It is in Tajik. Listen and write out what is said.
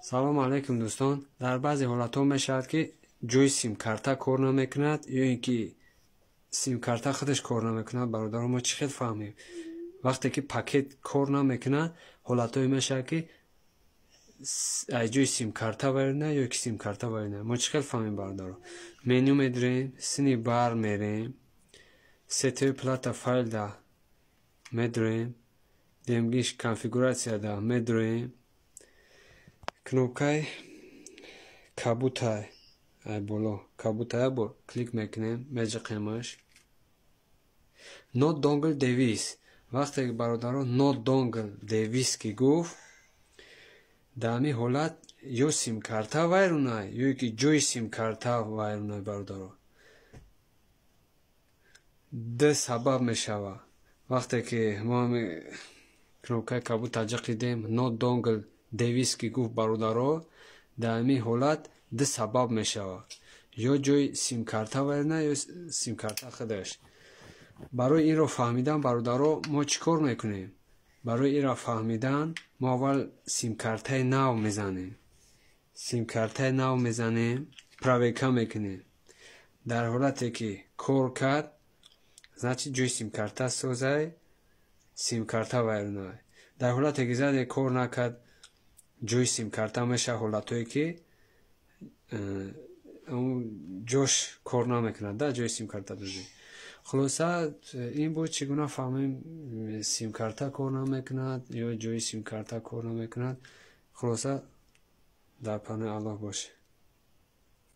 салом алайкум дӯстон. дар баъзе ҳолатҳо мешавад ки ҷойи симкарта кор намекунад ё ин ки симкарта худаш кор намекунад. бародаро, мо чӣ хел фаҳмем? вақте ки пакет кор намекунад, ҳолатҳое мешавад ки ҷойи симкарта вайронад ё ки симкарта вайронад. мо чӣ хел фаҳмем бародаро? меню медирем, сини бар мерем, сетои плата файлда медирем, демгиш конфигурацияда медирем, кнопкаи кабутай боло кабутай бо клик мекунем, меҷиқемаш. Not dongle device. вақте ки бародаро not dongle device ки гуфт, дар ҳамин ҳолат ё симкарта вайронад ё ки ҷойи симкарта вайронад. бародаро, ду сабаб мешавад. вақте ки мо кнопкаи кабута ҷиқидем, not dongle device ки гуфт бародаро, дар ҳамин ҳолат ду сабаб мешавад. ё ҷойи симкарта вайронад ё симкарта худаш. барои инро фаҳмидан бародаро мо чӣ кор мекунем? барои инро фаҳмидан мо аввал симкартаи нав мезанем. симкартаи нав мезанем, правека мекунем. дар ҳолате ки кор кард, значит ҷойи симкарта созай, симкарта вайронад. дар ҳолате ки заде кор накард, ҷойи симкарта мешавад ҳолатое ки ҷош кор намекунад, да, ҷойи симкарта дозӣ. хулоса ин буд чӣ гуна фаҳмем симкарта кор намекунад ё ҷойи симкарта кор намекунад. хулоса дар паноҳи Аллоҳ бошед.